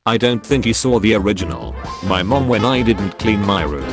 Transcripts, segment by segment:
I don't think he saw the original. My mom when I didn't clean my room.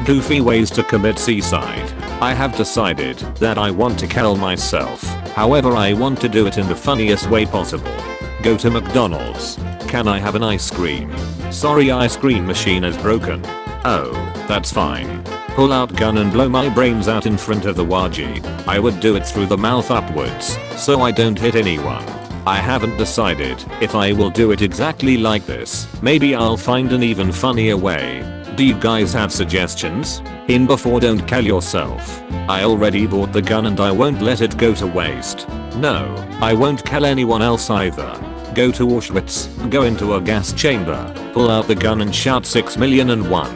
Goofy ways to commit suicide. I have decided that I want to kill myself. However, I want to do it in the funniest way possible. Go to McDonald's. Can I have an ice cream? Sorry, ice cream machine is broken. Oh, that's fine. Pull out gun and blow my brains out in front of the Waji. I would do it through the mouth upwards, so I don't hit anyone. I haven't decided if I will do it exactly like this. Maybe I'll find an even funnier way. Do you guys have suggestions? In before don't kill yourself. I already bought the gun and I won't let it go to waste. No, I won't kill anyone else either. Go to Auschwitz, go into a gas chamber, pull out the gun and shout 6,000,001.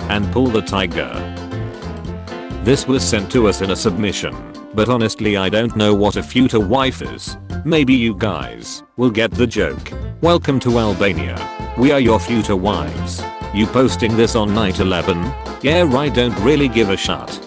And pull the tiger. This was sent to us in a submission, but honestly I don't know what a future wife is. Maybe you guys will get the joke. Welcome to Albania. We are your future wives. You posting this on night 11? Yeah right, don't really give a shit.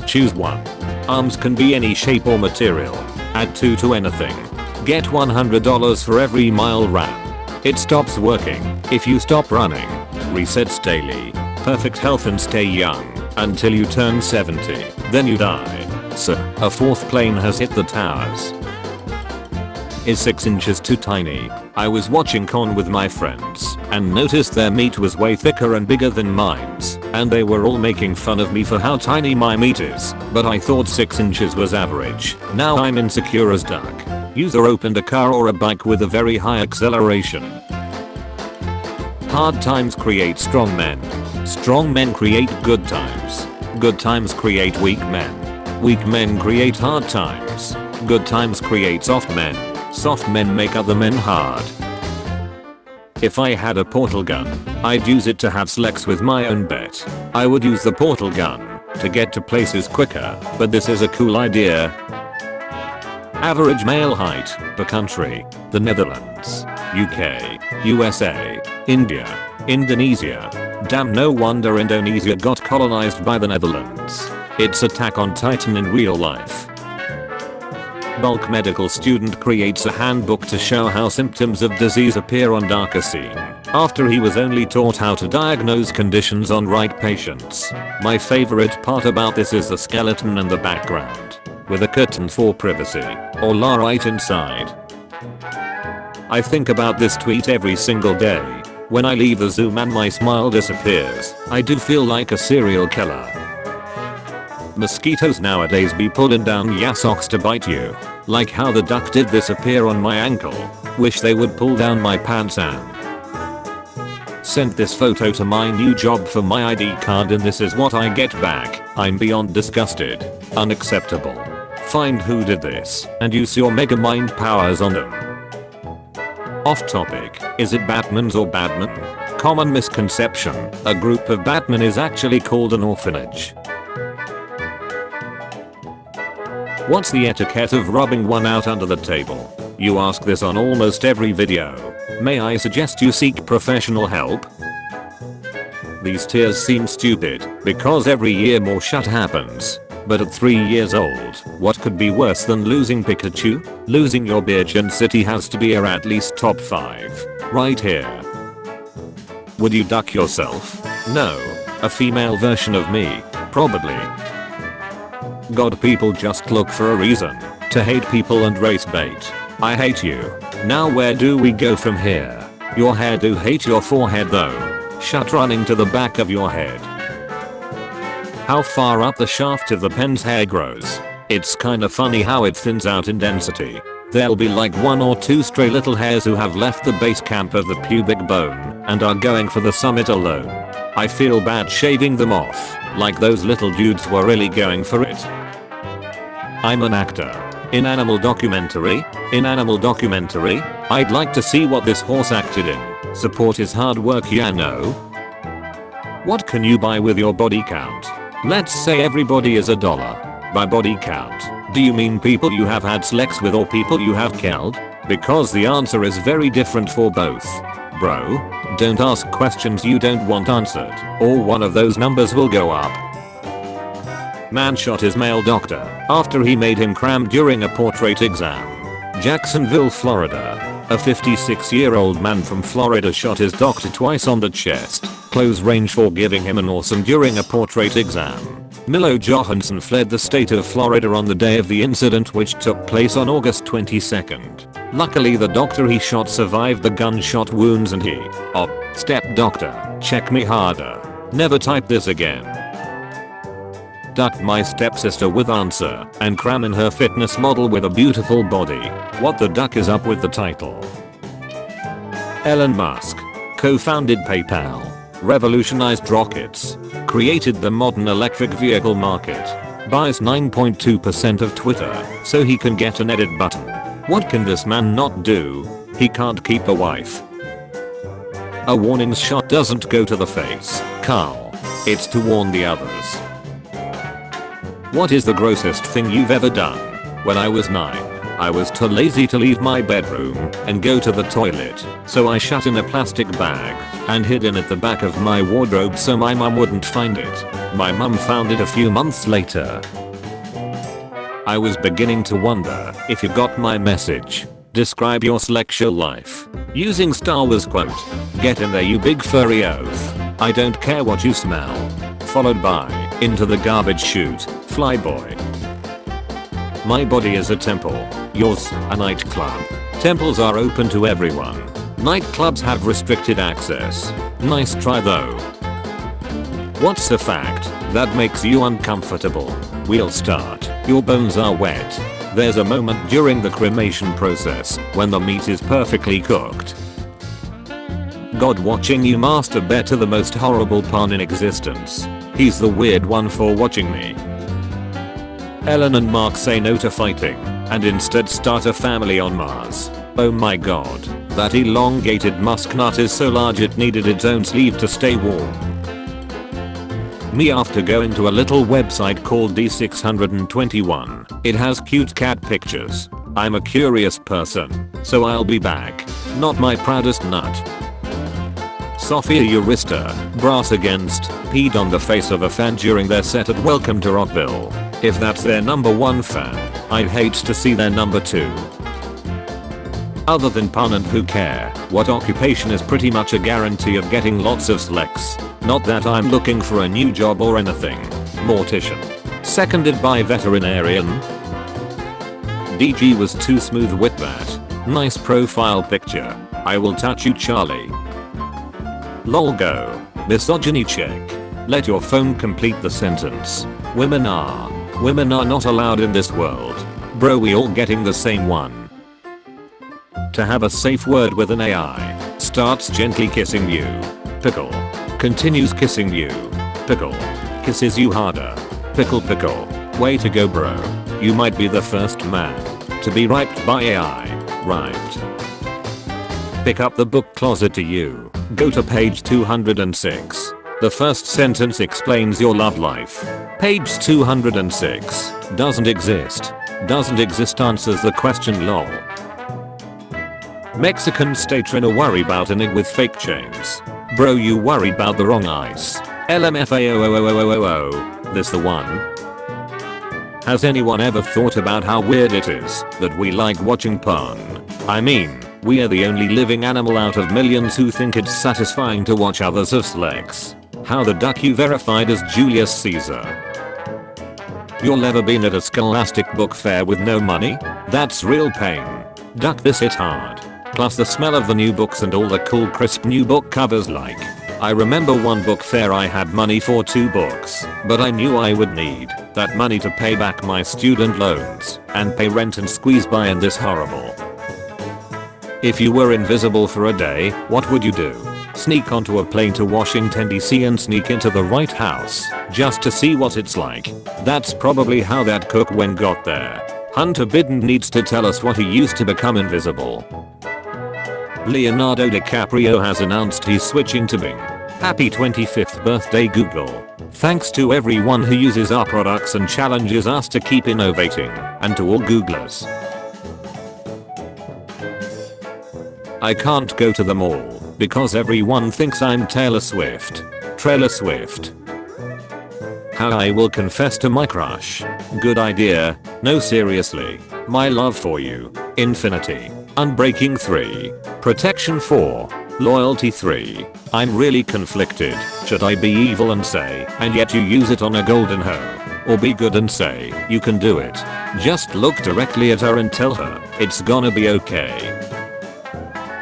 Choose one. Arms can be any shape or material. Add 2 to anything. Get $100 for every mile ran. It stops working if you stop running. Resets daily. Perfect health and stay young until you turn 70. Then you die. So, a 4th plane has hit the towers. Is 6 inches too tiny? I was watching Con with my friends and noticed their meat was way thicker and bigger than mine's, and they were all making fun of me for how tiny my meat is, but I thought 6 inches was average. Now I'm insecure as duck. User opened a car or a bike with a very high acceleration. Hard times create strong men. Strong men create good times. Good times create weak men. Weak men create hard times. Good times create soft men. Soft men make other men hard. If I had a portal gun, I'd use it to have sex with my own bet. I would use the portal gun to get to places quicker, but this is a cool idea. Average male height per country: the Netherlands, UK, USA, India, Indonesia. Damn, no wonder Indonesia got colonized by the Netherlands. It's Attack on Titan in real life. Bulk medical student creates a handbook to show how symptoms of disease appear on darker scene, after he was only taught how to diagnose conditions on right patients. My favorite part about this is the skeleton in the background, with a curtain for privacy, or la right inside. I think about this tweet every single day. When I leave the Zoom and my smile disappears, I do feel like a serial killer. Mosquitoes nowadays be pulling down ya socks to bite you. Like how the duck did this appear on my ankle. Wish they would pull down my pants and sent this photo to my new job for my ID card and this is what I get back. I'm beyond disgusted. Unacceptable. Find who did this and use your mega mind powers on them. Off topic, is it Batman's or Badman? Common misconception, a group of Batman is actually called an orphanage. What's the etiquette of rubbing one out under the table? You ask this on almost every video. May I suggest you seek professional help? These tears seem stupid because every year more shit happens. But at 3 years old, what could be worse than losing Pikachu? Losing your bitch and city has to be at least top 5. Right here. Would you duck yourself? No. A female version of me? Probably. God, people just look for a reason to hate people and race bait. I hate you. Now where do we go from here? Your hair do hate your forehead though. Shut running to the back of your head. How far up the shaft of the pen's hair grows. It's kinda funny how it thins out in density. There'll be like 1 or 2 stray little hairs who have left the base camp of the pubic bone and are going for the summit alone. I feel bad shaving them off, like those little dudes were really going for it. I'm an actor. In animal documentary? In animal documentary? I'd like to see what this horse acted in. Support his hard work, yeah, no? What can you buy with your body count? Let's say everybody is $1. By body count, do you mean people you have had sex with or people you have killed? Because the answer is very different for both. Bro, don't ask questions you don't want answered, or one of those numbers will go up. Man shot his male doctor after he made him cram during a portrait exam. Jacksonville, Florida. A 56-year-old man from Florida shot his doctor twice on the chest, close range for giving him an awesome during a portrait exam. Milo Johansson fled the state of Florida on the day of the incident, which took place on August 22nd. Luckily the doctor he shot survived the gunshot wounds and he, step doctor, check me harder. Never type this again. Duck my stepsister with answer and cram in her fitness model with a beautiful body. What the duck is up with the title? Elon Musk co-founded PayPal, revolutionized rockets, created the modern electric vehicle market, buys 9.2% of Twitter so he can get an edit button. What can this man not do? He can't keep a wife. A warning shot doesn't go to the face, Carl. It's to warn the others. What is the grossest thing you've ever done? When I was 9, I was too lazy to leave my bedroom and go to the toilet, so I shut in a plastic bag and hid it at the back of my wardrobe so my mum wouldn't find it. My mum found it a few months later. I was beginning to wonder if you got my message. Describe your sexual life using Star Wars quote. Get in there you big furry oaf. I don't care what you smell. Followed by, into the garbage chute, flyboy. My body is a temple. Yours, a nightclub. Temples are open to everyone. Nightclubs have restricted access. Nice try though. What's a fact that makes you uncomfortable? We'll start. Your bones are wet. There's a moment during the cremation process when the meat is perfectly cooked. God watching you masturbate to the most horrible pun in existence. He's the weird one for watching me. Elon and Mark say no to fighting and instead start a family on Mars. Oh my god, that elongated musk nut is so large it needed its own sleeve to stay warm. Me after going to a little website called D621. It has cute cat pictures. I'm a curious person, so I'll be back. Not my proudest nut. Sophia Eurista, brass against, peed on the face of a fan during their set at Welcome to Rockville. If that's their number 1 fan, I'd hate to see their number 2. Other than pun and who care, what occupation is pretty much a guarantee of getting lots of sex? Not that I'm looking for a new job or anything. Mortician. Seconded by veterinarian. DG was too smooth with that. Nice profile picture. I will touch you Charlie. Lol go. Misogyny check. Let your phone complete the sentence. Women are not allowed in this world. Bro, we all getting the same one. To have a safe word with an AI. Starts gently kissing you. Pickle. Continues kissing you. Pickle. Kisses you harder. Pickle pickle. Way to go bro. You might be the first man to be raped by AI. Right. Pick up the book Closet to You. Go to page 206. The first sentence explains your love life. Page 206. Doesn't exist. Doesn't exist answers the question lol. Mexican state in a worry about an egg with fake chains. Bro, you worried about the wrong ice. LMFAO. This the one? Has anyone ever thought about how weird it is that we like watching porn? I mean, we are the only living animal out of millions who think it's satisfying to watch others have sex. How the duck you verified as Julius Caesar? You'll ever been at a Scholastic book fair with no money? That's real pain. Duck this hit hard. Plus the smell of the new books and all the cool crisp new book covers like. I remember one book fair I had money for 2 books, but I knew I would need that money to pay back my student loans and pay rent and squeeze by in this horrible. If you were invisible for a day, what would you do? Sneak onto a plane to Washington DC and sneak into the White House just to see what it's like? That's probably how that cook when got there. Hunter Biden needs to tell us what he used to become invisible. Leonardo DiCaprio has announced he's switching to Bing. Happy 25th birthday Google. Thanks to everyone who uses our products and challenges us to keep innovating, and to all Googlers. I can't go to the mall because everyone thinks I'm Taylor Swift. Taylor Swift. How I will confess to my crush. Good idea. No seriously. My love for you. Infinity. Unbreaking 3. Protection 4. Loyalty 3. I'm really conflicted. Should I be evil and say, and yet you use it on a golden hoe? Or be good and say, you can do it? Just look directly at her and tell her, it's gonna be okay.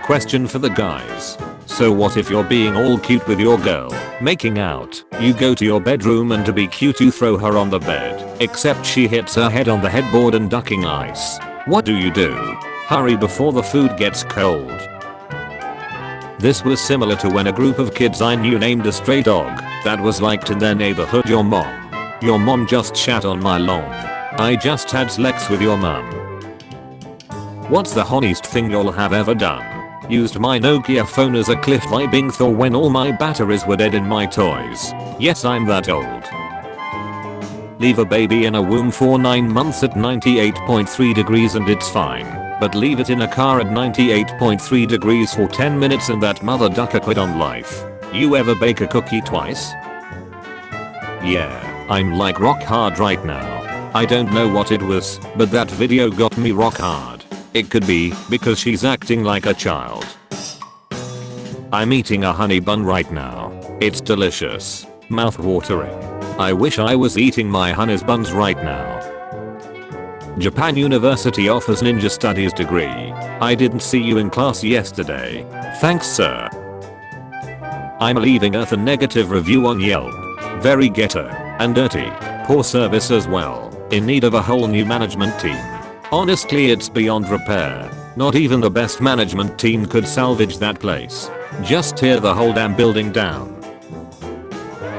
Question for the guys. So what if you're being all cute with your girl, making out, you go to your bedroom and to be cute you throw her on the bed, except she hits her head on the headboard and ducking ice. What do you do? Hurry before the food gets cold. This was similar to when a group of kids I knew named a stray dog that was liked in their neighborhood your mom. Your mom just shat on my lawn. I just had sex with your mom. What's the honest thing you'll have ever done? Used my Nokia phone as a cliff vibing Thor when all my batteries were dead in my toys. Yes, I'm that old. Leave a baby in a womb for 9 months at 98.3 degrees and it's fine. But leave it in a car at 98.3 degrees for 10 minutes and that mother ducker quit on life. You ever bake a cookie twice? Yeah, I'm like rock hard right now. I don't know what it was, but that video got me rock hard. It could be because she's acting like a child. I'm eating a honey bun right now. It's delicious. Mouth-watering. I wish I was eating my honey's buns right now. Japan University offers ninja studies degree. I didn't see you in class yesterday. Thanks, sir. I'm leaving Earth a negative review on Yelp. Very ghetto and dirty. Poor service as well. In need of a whole new management team. Honestly, it's beyond repair. Not even the best management team could salvage that place. Just tear the whole damn building down.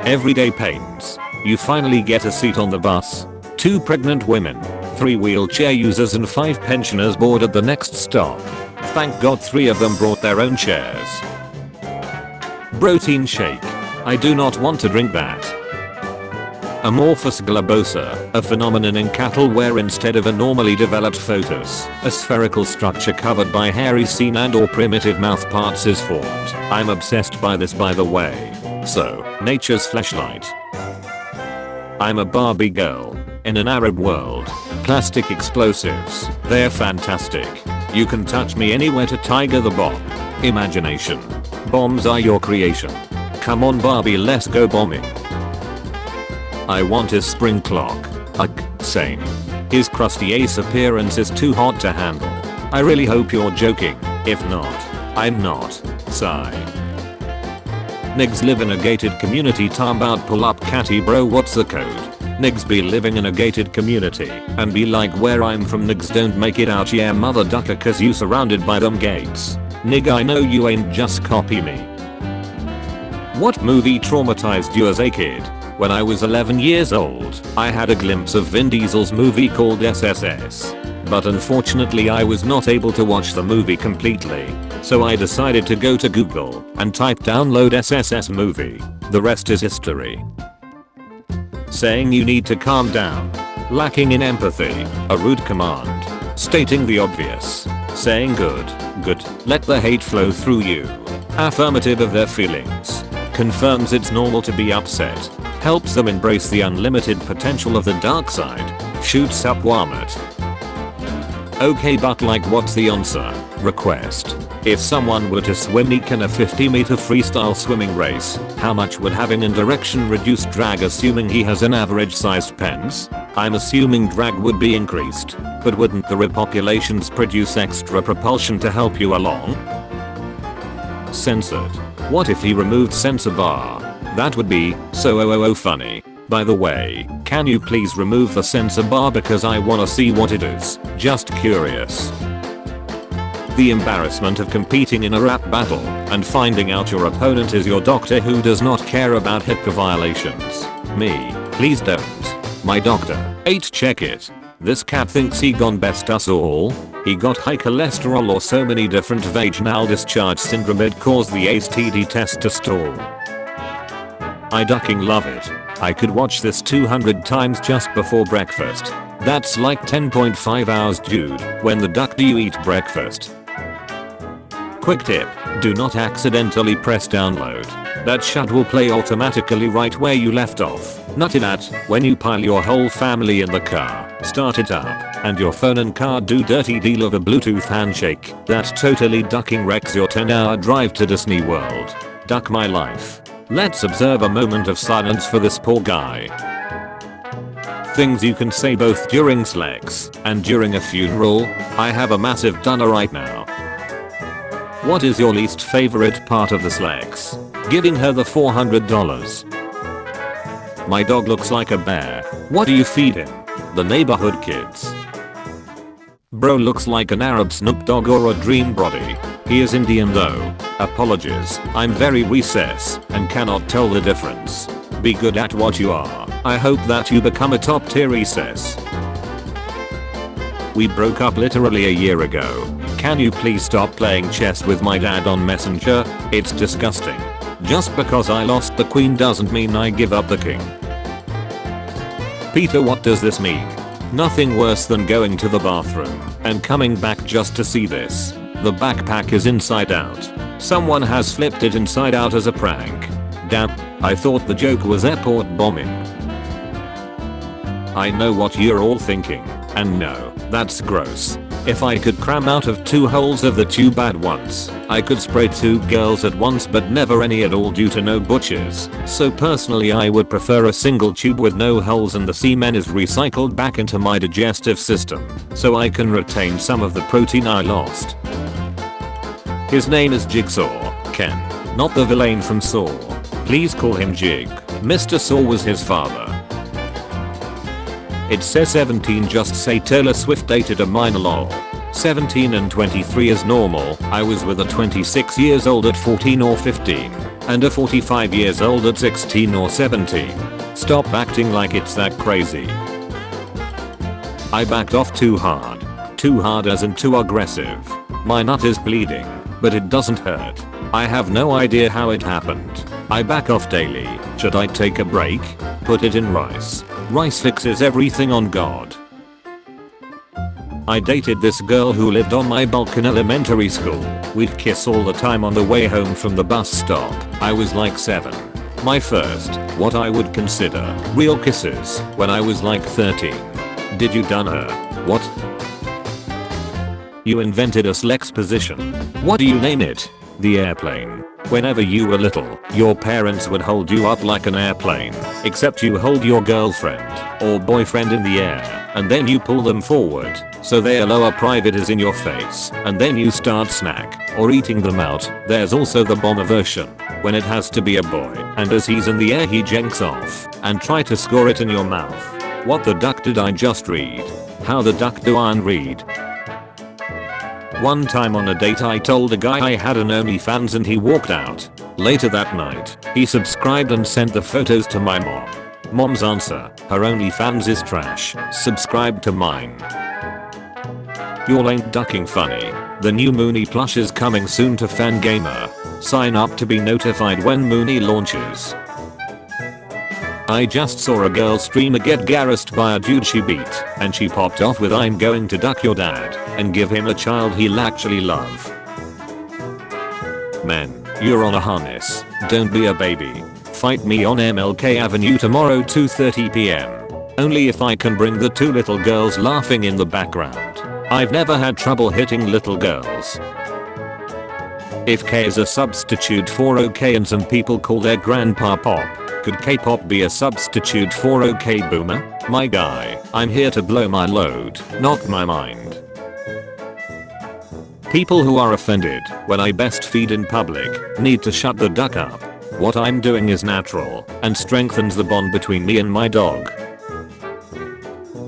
Everyday pains. You finally get a seat on the bus. 2 pregnant women, 3 wheelchair users and 5 pensioners board at the next stop. Thank God 3 of them brought their own chairs. Protein shake. I do not want to drink that. Amorphous globosa, a phenomenon in cattle where instead of a normally developed foetus, a spherical structure covered by hairy seen and or primitive mouth parts is formed. I'm obsessed by this, by the way. So, nature's fleshlight. I'm a Barbie girl. In an Arab world. Plastic explosives. They're fantastic. You can touch me anywhere to tiger the bomb. Imagination. Bombs are your creation. Come on Barbie, let's go bombing. I want his spring clock. Ugh, same. His crusty ace appearance is too hot to handle. I really hope you're joking. If not, I'm not. Sigh. Niggas live in a gated community. Time out, pull up catty bro, what's the code? Niggas be living in a gated community and be like, where I'm from niggas don't make it out, yeah mother ducker, cause you surrounded by them gates. Nigga, I know you ain't, just copy me. What movie traumatized you as a kid? When I was 11 years old, I had a glimpse of Vin Diesel's movie called SSS. But unfortunately I was not able to watch the movie completely, so I decided to go to Google and type download SSS movie. The rest is history. Saying you need to calm down. Lacking in empathy, a rude command. Stating the obvious. Saying good, let the hate flow through you. Affirmative of their feelings. Confirms it's normal to be upset. Helps them embrace the unlimited potential of the dark side. Shoots up Wamut. Okay, but like, what's the answer? Request. If someone were to swim in a 50-meter freestyle swimming race, how much would having indirection reduce drag, assuming he has an average sized penis? I'm assuming drag would be increased, but wouldn't the repopulations produce extra propulsion to help you along? Censored. What if he removed censor bar? That would be so funny. By the way, can you please remove the censor bar because I wanna see what it is, just curious. The embarrassment of competing in a rap battle and finding out your opponent is your doctor who does not care about HIPAA violations. Me, please don't. My doctor. 8 check it. This cat thinks he gone best us all. He got high cholesterol or so many different vaginal discharge syndrome it caused the STD test to stall. I ducking love it. I could watch this 200 times just before breakfast. That's like 10.5 hours dude. When the duck do you eat breakfast? Quick tip, do not accidentally press download. That shut will play automatically right where you left off. Nutty that, when you pile your whole family in the car, start it up, and your phone and car do dirty deal of a Bluetooth handshake, that totally ducking wrecks your 10-hour drive to Disney World. Duck my life. Let's observe a moment of silence for this poor guy. Things you can say both during sex and during a funeral. I have a massive dunner right now. What is your least favorite part of the sex? Giving her the $400. My dog looks like a bear. What do you feed him? The neighborhood kids. Bro looks like an Arab Snoop Dogg or a Dream Brody. He is Indian though. Apologies, I'm very recess and cannot tell the difference. Be good at what you are. I hope that you become a top tier recess. We broke up literally a year ago. Can you please stop playing chess with my dad on Messenger? It's disgusting. Just because I lost the queen doesn't mean I give up the king. Peter, what does this mean? Nothing worse than going to the bathroom and coming back just to see this. The backpack is inside out. Someone has flipped it inside out as a prank. Damn, I thought the joke was airport bombing. I know what you're all thinking, and no, that's gross. If I could cram out of 2 holes of the tube at once, I could spray 2 girls at once but never any at all due to no butchers. So personally I would prefer a single tube with no holes and the semen is recycled back into my digestive system, so I can retain some of the protein I lost. His name is Jigsaw, Ken, not the villain from Saw. Please call him Jig. Mr. Saw was his father. It says 17, just say Taylor Swift dated a minor lol. 17 and 23 is normal. I was with a 26 years old at 14 or 15 and a 45 years old at 16 or 17. Stop acting like it's that crazy. I backed off too hard. Too hard as in too aggressive. My nut is bleeding, but it doesn't hurt. I have no idea how it happened. I back off daily. Should I take a break? Put it in rice. Rice fixes everything on God. I dated this girl who lived on my block in elementary school. We'd kiss all the time on the way home from the bus stop. I was like 7. My first, what I would consider, real kisses, when I was like 13. Did you done her? What? You invented a slex position. What do you name it? The airplane. Whenever you were little, your parents would hold you up like an airplane, except you hold your girlfriend or boyfriend in the air, and then you pull them forward, so their lower private is in your face, and then you start snack or eating them out. There's also the bomber version, when it has to be a boy, and as he's in the air he janks off and try to score it in your mouth. What the duck did I just read? How the duck do I read? One time on a date I told a guy I had an OnlyFans and he walked out. Later that night, he subscribed and sent the photos to my mom. Mom's answer, her OnlyFans is trash, subscribe to mine. Y'all ain't ducking funny. The new Mooney plush is coming soon to Fangamer. Sign up to be notified when Mooney launches. I just saw a girl streamer get garrossed by a dude she beat, and she popped off with "I'm going to duck your dad and give him a child he'll actually love." Men, you're on a harness. Don't be a baby. Fight me on MLK Avenue tomorrow 2:30 PM. Only if I can bring the 2 little girls laughing in the background. I've never had trouble hitting little girls. If K is a substitute for OK and some people call their grandpa pop, could K-pop be a substitute for OK Boomer? My guy, I'm here to blow my load, not my mind. People who are offended when I breastfeed in public need to shut the duck up. What I'm doing is natural and strengthens the bond between me and my dog.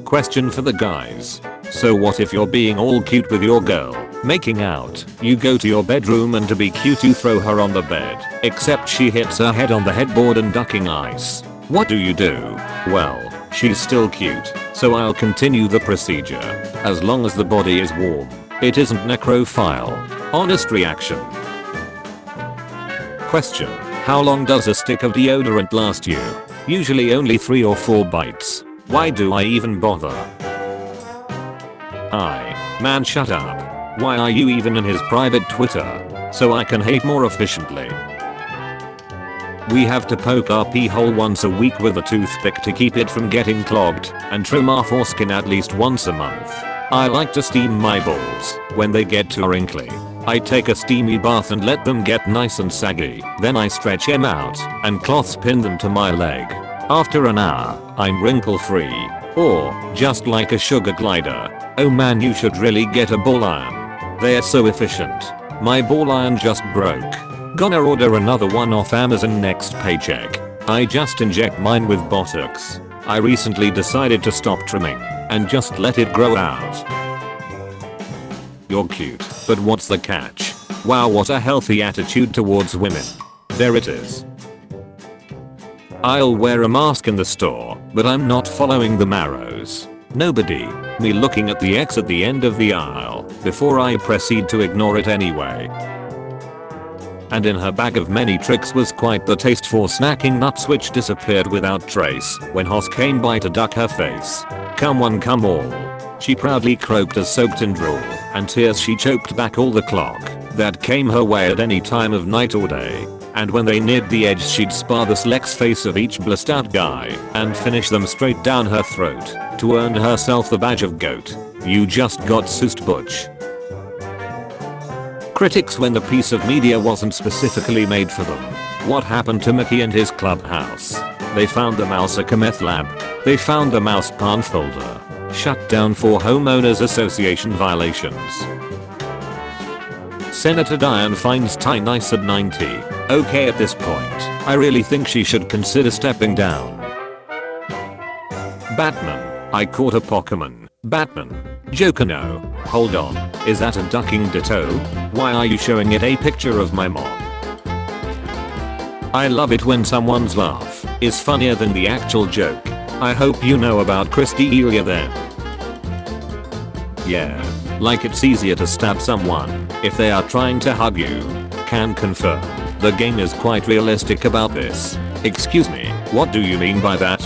Question for the guys. So what if you're being all cute with your girl, making out, you go to your bedroom and to be cute you throw her on the bed, except she hits her head on the headboard and ducking ice. What do you do? Well, she's still cute, so I'll continue the procedure. As long as the body is warm, it isn't necrophile. Honest reaction. Question. How long does a stick of deodorant last you? Usually only 3 or 4 bites. Why do I even bother? Hi. Man, shut up. Why are you even in his private Twitter? so I can hate more efficiently. We have to poke our pee hole once a week with a toothpick to keep it from getting clogged, and trim our foreskin at least once a month. I like to steam my balls when they get too wrinkly. I take a steamy bath and let them get nice and saggy. Then I stretch them out and cloth pin them to my leg. After an hour, I'm wrinkle free. Or, just like a sugar glider. Oh man, you should really get a ball iron. They're so efficient. My ball iron just broke. Gonna order another one off Amazon next paycheck. I just inject mine with Botox. I recently decided to stop trimming and just let it grow out. You're cute, but what's the catch? Wow, what a healthy attitude towards women. There it is. I'll wear a mask in the store, but I'm not following the marrows. Nobody. Me looking at the X at the end of the aisle before I proceed to ignore it anyway. And in her bag of many tricks was quite the taste for snacking nuts which disappeared without trace when Hoss came by to duck her face. Come one come all. She proudly croaked as soaked in drool and tears she choked back all the clock that came her way at any time of night or day. And when they neared the edge she'd spar the Slex face of each blissed out guy and finish them straight down her throat to earn herself the badge of goat. You just got sussed butch. Critics when the piece of media wasn't specifically made for them. What happened to Mickey and his clubhouse? They found the mouse a meth lab. They found the mouse pan folder. Shut down for homeowners association violations. Senator Dianne Feinstein nice at 90. Okay, at this point, I really think she should consider stepping down. Batman. I caught a Pokemon. Batman. Joker no. Hold on. Is that a ducking ditto? Why are you showing it a picture of my mom? I love it when someone's laugh is funnier than the actual joke. I hope you know about Christy Elia then. Yeah. Like it's easier to stab someone if they are trying to hug you. Can confirm. The game is quite realistic about this. Excuse me, what do you mean by that?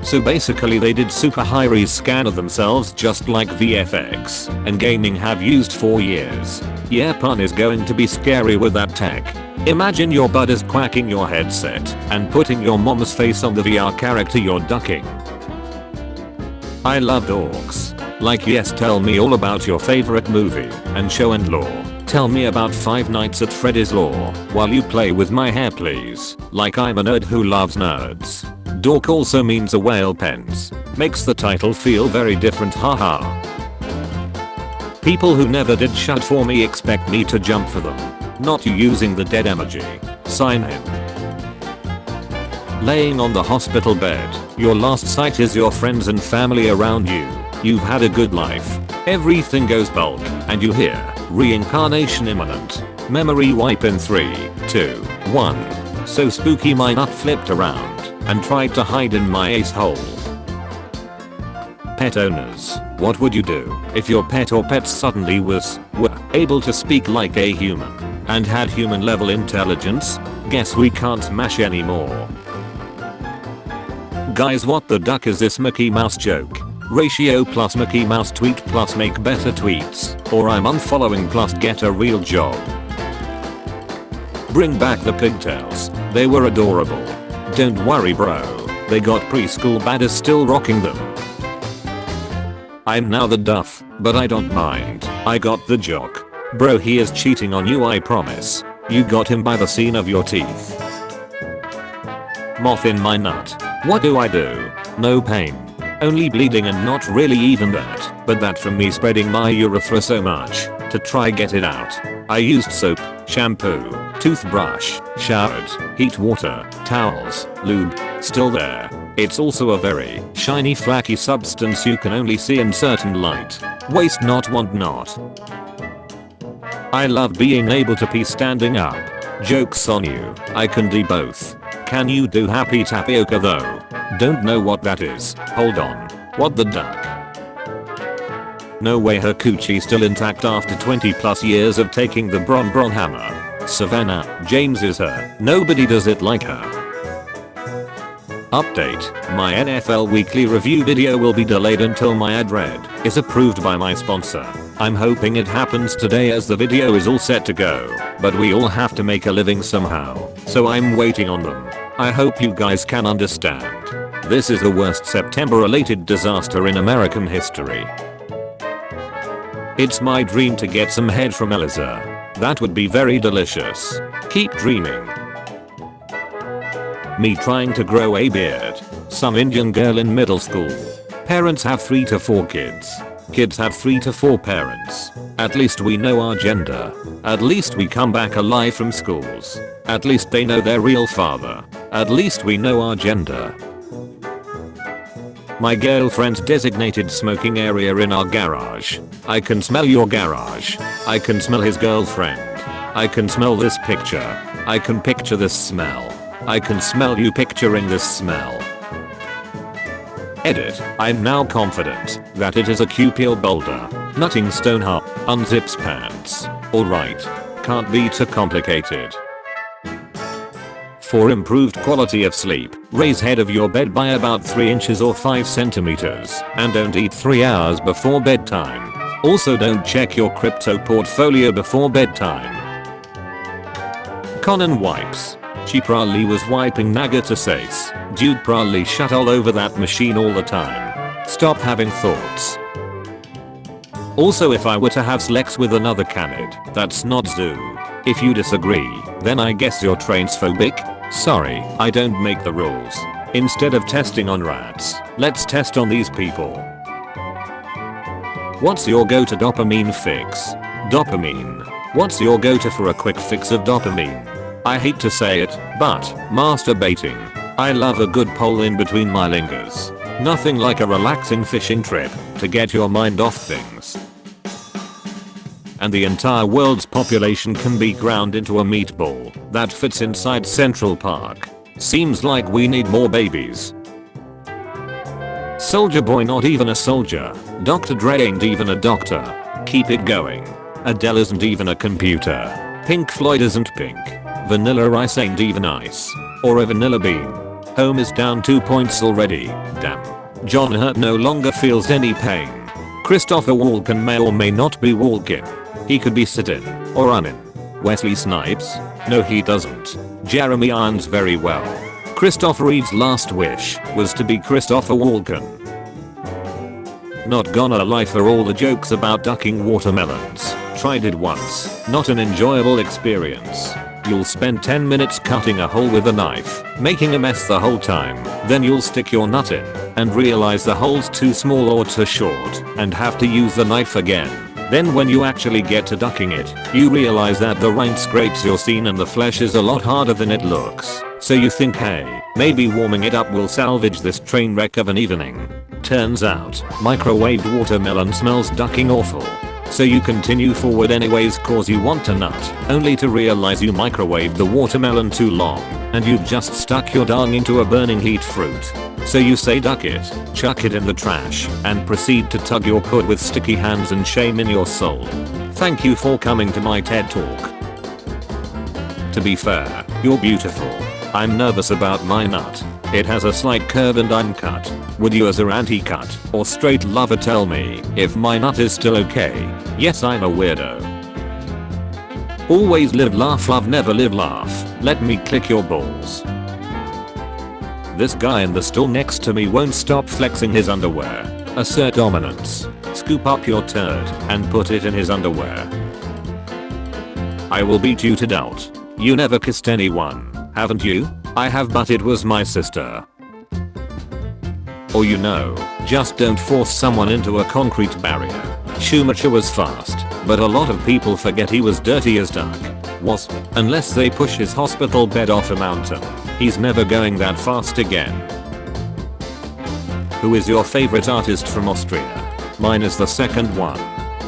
So basically they did super high-res scan of themselves just like VFX and gaming have used for years. Yeah, pun is going to be scary with that tech. Imagine your bud is quacking your headset and putting your mom's face on the VR character you're ducking. I love dorks. Like yes, tell me all about your favorite movie and show and lore. Tell me about Five Nights at Freddy's lore while you play with my hair please. Like I'm a nerd who loves nerds. Dork also means a whale pens. Makes the title feel very different, haha. People who never did shut for me expect me to jump for them. Not you using the dead emoji. Sign him. Laying on the hospital bed, your last sight is your friends and family around you. You've had a good life. Everything goes bulk, and you hear, reincarnation imminent. Memory wipe in 3, 2, 1. So spooky my nut flipped around and tried to hide in my ace hole. Pet owners, what would you do if your pet or pets suddenly were able to speak like a human and had human level intelligence? Guess we can't mash anymore. Guys, what the duck is this Mickey Mouse joke? Ratio plus Mickey Mouse tweet plus make better tweets, or I'm unfollowing plus get a real job. Bring back the pigtails, they were adorable. Don't worry bro, they got preschool badders still rocking them. I'm now the duff, but I don't mind, I got the jock. Bro, he is cheating on you, I promise. You got him by the scene of your teeth. Moth in my nut. What do I do? No pain. Only bleeding and not really even that, but that from me spreading my urethra so much to try get it out. I used soap, shampoo, toothbrush, showered, heat water, towels, lube, still there. It's also a very shiny flaky substance you can only see in certain light. Waste not want not. I love being able to pee standing up. Joke's on you, I can do both. Can you do happy tapioca though? Don't know what that is. Hold on. What the duck? No way her coochie still intact after 20 plus years of taking the bron hammer. Savannah, James is her. Nobody does it like her. Update. My NFL weekly review video will be delayed until my ad read is approved by my sponsor. I'm hoping it happens today as the video is all set to go, but we all have to make a living somehow, so I'm waiting on them. I hope you guys can understand. This is the worst September related disaster in American history. It's my dream to get some head from Eliza. That would be very delicious. Keep dreaming. Me trying to grow a beard. Some Indian girl in middle school. Parents have 3 to 4 kids. Kids have 3 to 4 parents. At least we know our gender. At least we come back alive from schools. At least they know their real father. At least we know our gender. My girlfriend's designated smoking area in our garage. I can smell your garage. I can smell his girlfriend. I can smell this picture. I can picture this smell. I can smell you picturing this smell. Edit. I'm now confident that it is a QPL boulder. Nutting stone hop. Unzips pants. Alright. Can't be too complicated. For improved quality of sleep, raise head of your bed by about 3 inches or 5 centimeters, and don't eat 3 hours before bedtime. Also don't check your crypto portfolio before bedtime. Conan wipes. She probably was wiping Nagata says. Dude probably shut all over that machine all the time. Stop having thoughts. Also, if I were to have sex with another canid, that's not zoo. If you disagree, then I guess you're transphobic? Sorry, I don't make the rules. Instead of testing on rats, let's test on these people. What's your go-to dopamine fix? Dopamine. What's your go-to for a quick fix of dopamine? I hate to say it, but masturbating. I love a good pole in between my lingers. Nothing like a relaxing fishing trip to get your mind off things. And the entire world's population can be ground into a meatball that fits inside Central Park. Seems like we need more babies. Soldier Boy not even a soldier. Dr. Dre ain't even a doctor. Keep it going. Adele isn't even a computer. Pink Floyd isn't pink. Vanilla Ice ain't even ice. Or a vanilla bean. Home is down 2 points already. Damn. John Hurt no longer feels any pain. Christopher Walken may or may not be walking. He could be sitting or running. Wesley Snipes? No he doesn't. Jeremy Irons very well. Christopher Reeve's last wish was to be Christopher Walken. Not gonna lie, for all the jokes about ducking watermelons. Tried it once. Not an enjoyable experience. You'll spend 10 minutes cutting a hole with a knife, making a mess the whole time. Then you'll stick your nut in and realize the hole's too small or too short and have to use the knife again. Then when you actually get to ducking it, you realize that the rind scrapes your scene and the flesh is a lot harder than it looks. So you think, hey, maybe warming it up will salvage this train wreck of an evening. Turns out, microwaved watermelon smells ducking awful. So you continue forward anyways cause you want to nut, only to realize you microwaved the watermelon too long, and you've just stuck your dong into a burning heat fruit. So you say duck it, chuck it in the trash, and proceed to tug your pud with sticky hands and shame in your soul. Thank you for coming to my TED Talk. To be fair, you're beautiful. I'm nervous about my nut. It has a slight curve and I'm cut. Would you as a anti-cut or straight lover tell me if my nut is still okay? Yes, I'm a weirdo. Always live laugh love never live laugh. Let me click your balls. This guy in the store next to me won't stop flexing his underwear. Assert dominance. Scoop up your turd and put it in his underwear. I will beat you to doubt. You never kissed anyone, haven't you? I have, but it was my sister. Or you know, just don't force someone into a concrete barrier. Schumacher was fast, but a lot of people forget he was dirty as duck. Was, unless they push his hospital bed off a mountain. He's never going that fast again. Who is your favorite artist from Austria? Mine is the second one.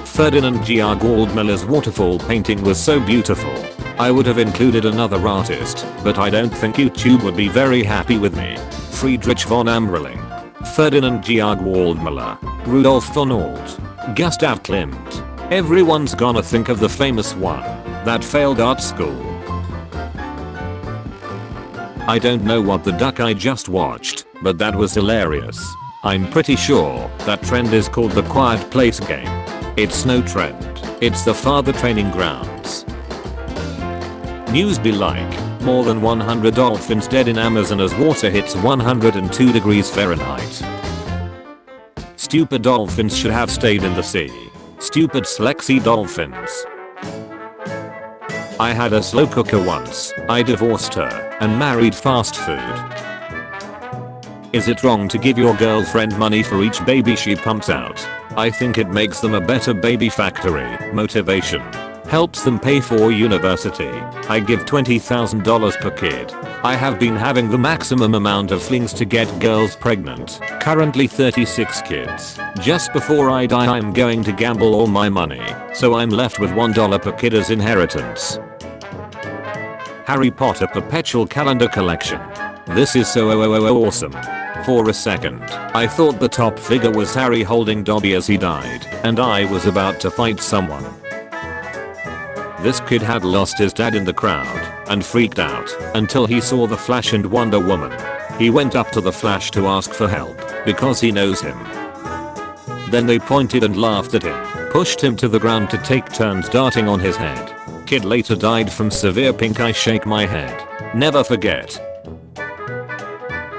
Ferdinand Georg Waldmüller's waterfall painting was so beautiful. I would have included another artist, but I don't think YouTube would be very happy with me. Friedrich von Ammerling. Ferdinand Georg Waldmüller. Rudolf von Alt. Gustav Klimt. Everyone's gonna think of the famous one that failed art school. I don't know what the duck I just watched, but that was hilarious. I'm pretty sure that trend is called the Quiet Place game. It's no trend. It's the father training grounds. News be like, more than 100 dolphins dead in Amazon as water hits 102 degrees Fahrenheit. Stupid dolphins should have stayed in the sea. Stupid slexy dolphins. I had a slow cooker once. I divorced her and married fast food. Is it wrong to give your girlfriend money for each baby she pumps out? I think it makes them a better baby factory. Motivation. Helps them pay for university. I give $20,000 per kid. I have been having the maximum amount of flings to get girls pregnant. Currently 36 kids. Just before I die I'm going to gamble all my money, so I'm left with $1 per kid as inheritance. Harry Potter Perpetual Calendar Collection. This is so awesome. For a second, I thought the top figure was Harry holding Dobby as he died, and I was about to fight someone. This kid had lost his dad in the crowd and freaked out until he saw the Flash and Wonder Woman. He went up to the Flash to ask for help because he knows him. Then they pointed and laughed at him, pushed him to the ground to take turns darting on his head. Kid later died from severe pink eye. Shake my head. Never forget.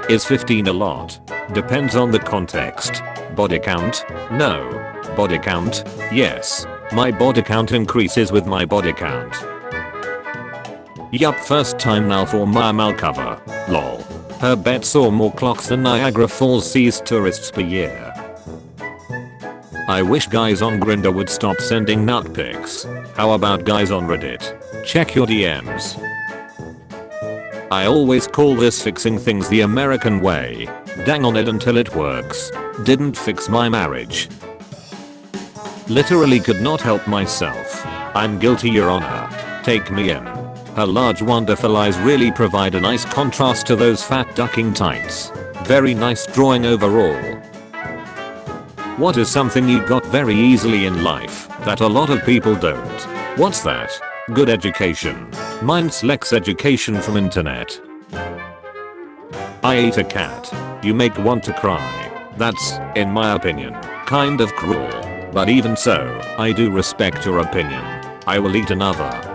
Is 15 a lot? Depends on the context. Body count? No. Body count? Yes. My body count increases with my body count. Yup, first time now for my Mal cover. Lol. Her bet saw more clocks than Niagara Falls sees tourists per year. I wish guys on Grindr would stop sending nut pics. How about guys on Reddit? Check your DMs. I always call this fixing things the American way. Dang on it until it works. Didn't fix my marriage. Literally could not help myself. I'm guilty, your honor. Take me in. Her large wonderful eyes really provide a nice contrast to those fat ducking tights. Very nice drawing overall. What is something you got very easily in life that a lot of people don't? What's that? Good education. Mine's Lex education from internet. I ate a cat. You make want to cry. That's, in my opinion, kind of cruel. But even so, I do respect your opinion. I will eat another.